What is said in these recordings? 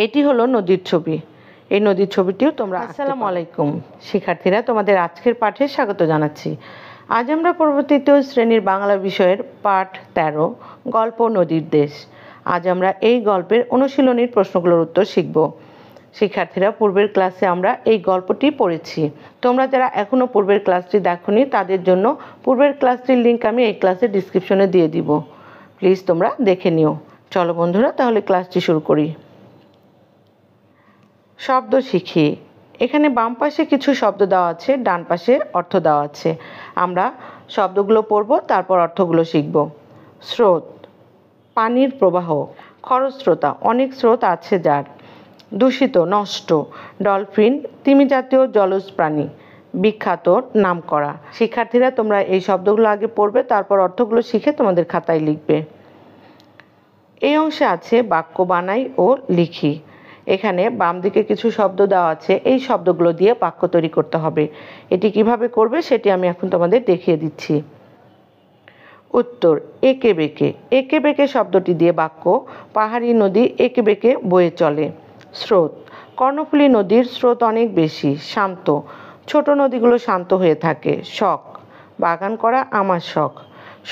এটি হলো নদীর ছবি। এই নদীর ছবিটিও তোমরা আসসালামু আলাইকুম শিক্ষার্থীরা, তোমাদের আজকের পাঠে স্বাগত জানাচ্ছি। আজ আমরা পড়ব তৃতীয় শ্রেণীর বাংলা বিষয়ের পাঠ 13 গল্প নদীর দেশ। আজ আমরা এই গল্পের অনুশীলনীর প্রশ্নগুলোর উত্তর শিখব। শিক্ষার্থীরা, পূর্বের ক্লাসে আমরা এই গল্পটি পড়েছি। তোমরা যারা এখনও পূর্বের ক্লাসটি দেখোনি তাদের জন্য পূর্বের ক্লাসটির লিঙ্ক আমি এই ক্লাসের ডিসক্রিপশনে দিয়ে দিব। প্লিজ তোমরা দেখে নিও। চলো বন্ধুরা, তাহলে ক্লাসটি শুরু করি। শব্দ শিখি। এখানে বাম পাশে কিছু শব্দ দেওয়া আছে, ডান পাশে অর্থ দেওয়া আছে। আমরা শব্দগুলো পড়ব, তারপর অর্থগুলো শিখব। স্রোত, পানির প্রবাহ। খরস্রোতা, অনেক স্রোত আছে যার। দূষিত, নষ্ট। ডলফিন, তিমি জাতীয় জলজ প্রাণী। বিখ্যাত, নামকরা। শিক্ষার্থীরা, তোমরা এই শব্দগুলো আগে পড়বে, তারপর অর্থগুলো শিখে তোমাদের খাতায় লিখবে। এই অংশে আছে বাক্য বানাই ও লিখি। এখানে বাম দিকে কিছু শব্দ দেওয়া আছে, এই শব্দগুলো দিয়ে বাক্য তৈরি করতে হবে। এটি কিভাবে করবে সেটি আমি এখন তোমাদের দেখিয়ে দিচ্ছি। উত্তর, এঁকে বেঁকে। এঁকে বেঁকে শব্দটি দিয়ে বাক্য। পাহাড়ি নদী এঁকে বেঁকে বয়ে চলে। স্রোত, কর্ণফুলী নদীর স্রোত অনেক বেশি, শান্ত। ছোট নদীগুলো শান্ত হয়ে থাকে। শখ, বাগান করা আমার শখ।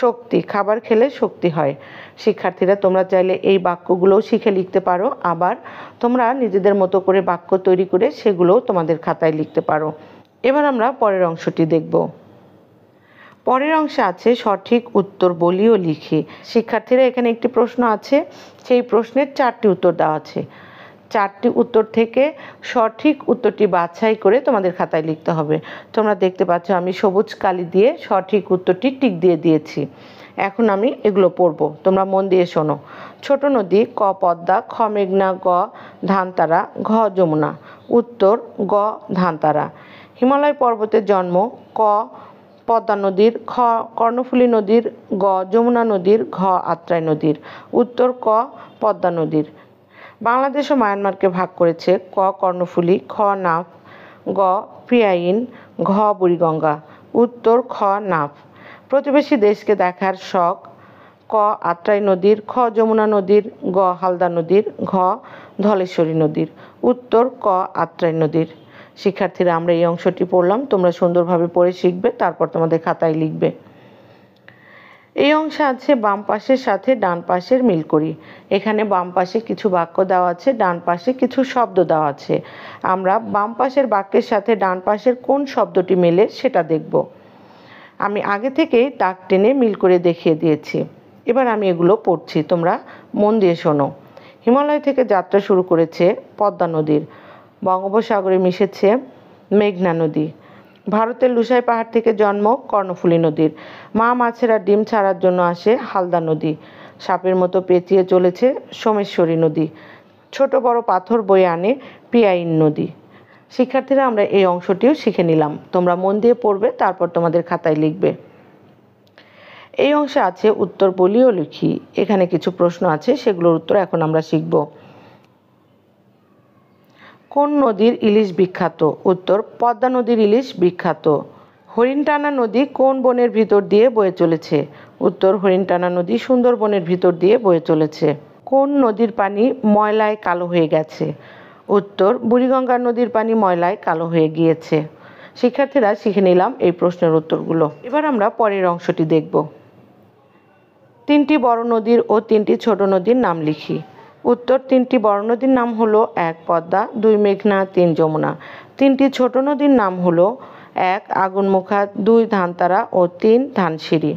শক্তি, খাবার খেলে শক্তি হয়। শিক্ষার্থীরা, তোমরা চাইলে এই বাক্যগুলোও শিখে লিখতে পারো, আবার তোমরা নিজেদের মতো করে বাক্য তৈরি করে সেগুলোও তোমাদের খাতায় লিখতে পারো। এবার আমরা পরের অংশটি দেখব। পরের অংশে আছে সঠিক উত্তর বলি ও লিখি। শিক্ষার্থীরা, এখানে একটি প্রশ্ন আছে, সেই প্রশ্নের 4টি উত্তর দেওয়া আছে। 4টি উত্তর থেকে সঠিক উত্তরটি বাছাই করে তোমাদের খাতায় লিখতে হবে। তোমরা দেখতে পাচ্ছ আমি সবুজ কালি দিয়ে সঠিক উত্তরটি টিক দিয়ে দিয়েছি। এখন আমি এগুলো পড়ব, তোমরা মন দিয়ে শোনো। ছোট নদী, ক পদ্মা, খ মেঘনা, গ ধানতারা, ঘ যমুনা। উত্তর, গ ধানতারা। হিমালয় পর্বতের জন্ম, ক পদ্মা নদীর, খ কর্ণফুলী নদীর, গ যমুনা নদীর, ঘ আত্রাই নদীর। উত্তর, ক পদ্মা নদীর। বাংলাদেশ ও মায়ানমারকে ভাগ করেছে, ক কর্ণফুলী, খ নাফ, গ পিয়াইন, ঘ বুড়িগঙ্গা। উত্তর, খ নাফ। প্রতিবেশী দেশকে দেখার শখ, ক আত্রাই নদীর, খ যমুনা নদীর, গ হালদা নদীর, ঘ ধলেশ্বরী নদীর। উত্তর, ক আত্রাই নদীর। শিক্ষার্থীরা, আমরা এই অংশটি পড়লাম, তোমরা সুন্দরভাবে পড়ে শিখবে, তারপর তোমাদের খাতায় লিখবে। এই অংশে আছে বাম পাশের সাথে ডান পাশের মিল করি। এখানে বাম পাশে কিছু বাক্য দেওয়া আছে, ডান পাশে কিছু শব্দ দেওয়া আছে। আমরা বাম পাশের বাক্যের সাথে ডান পাশের কোন শব্দটি মেলে সেটা দেখব। আমি আগে থেকেই দাগ টেনে মিল করে দেখিয়ে দিয়েছি। এবার আমি এগুলো পড়ছি, তোমরা মন দিয়ে শোনো। হিমালয় থেকে যাত্রা শুরু করেছে পদ্মা নদীর। বঙ্গোপসাগরে মিশেছে মেঘনা নদী। ভারতের লুসাই পাহাড় থেকে জন্ম কর্ণফুলী নদীর। মা মাছেরা ডিম ছাড়ার জন্য আসে হালদা নদী। সাপের মতো পেঁচিয়ে চলেছে সোমেশ্বরী নদী। ছোট বড় পাথর বয়ে আনে পিয়াইন নদী। শিক্ষার্থীরা, আমরা এই অংশটিও শিখে নিলাম। তোমরা মন দিয়ে পড়বে, তারপর তোমাদের খাতায় লিখবে। এই অংশে আছে উত্তর বলি ও লিখি। এখানে কিছু প্রশ্ন আছে, সেগুলোর উত্তর এখন আমরা শিখব। কোন নদীর ইলিশ বিখ্যাত? উত্তর, পদ্মা নদীর ইলিশ বিখ্যাত। হরিণটানা নদী কোন বনের ভিতর দিয়ে বয়ে চলেছে? উত্তর, হরিণটানা নদী সুন্দরবনের ভিতর দিয়ে বয়ে চলেছে। কোন নদীর পানি ময়লায় কালো হয়ে গেছে? উত্তর, বুড়িগঙ্গা নদীর পানি ময়লায় কালো হয়ে গিয়েছে। শিক্ষার্থীরা, শিখে নিলাম এই প্রশ্নের উত্তরগুলো। এবার আমরা পরের অংশটি দেখব। 3টি বড় নদীর ও 3টি ছোট নদীর নাম লিখি। উত্তর, 3টি বড় নদীর নাম হলো 1 পদ্মা, 2 মেঘনা, 3 যমুনা। 3টি ছোট নদীর নাম হলো 1 আগুনমুখা, 2 ধানতারা ও 3 ধানসিঁড়ি।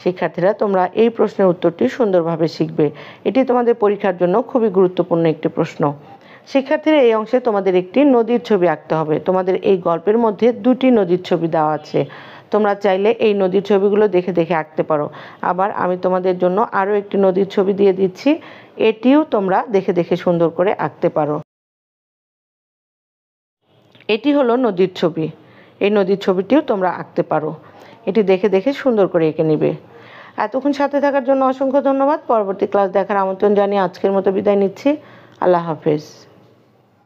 শিক্ষার্থীরা, তোমরা এই প্রশ্নের উত্তরটি সুন্দরভাবে শিখবে। এটি তোমাদের পরীক্ষার জন্য খুবই গুরুত্বপূর্ণ একটি প্রশ্ন। শিক্ষার্থীরা, এই অংশে তোমাদের একটি নদীর ছবি আঁকতে হবে। তোমাদের এই গল্পের মধ্যে 2টি নদীর ছবি দেওয়া আছে। তোমরা চাইলে এই নদীর ছবিগুলো দেখে দেখে আঁকতে পারো। আবার আমি তোমাদের জন্য আরও একটি নদীর ছবি দিয়ে দিচ্ছি, এটিও তোমরা দেখে দেখে সুন্দর করে আঁকতে পারো। এটি হলো নদীর ছবি। এই নদীর ছবিটিও তোমরা আঁকতে পারো। এটি দেখে দেখে সুন্দর করে এঁকে নিবে। এতক্ষণ সাথে থাকার জন্য অসংখ্য ধন্যবাদ। পরবর্তী ক্লাস দেখার আমন্ত্রণ জানিয়ে আজকের মতো বিদায় নিচ্ছি। আল্লাহ হাফেজ।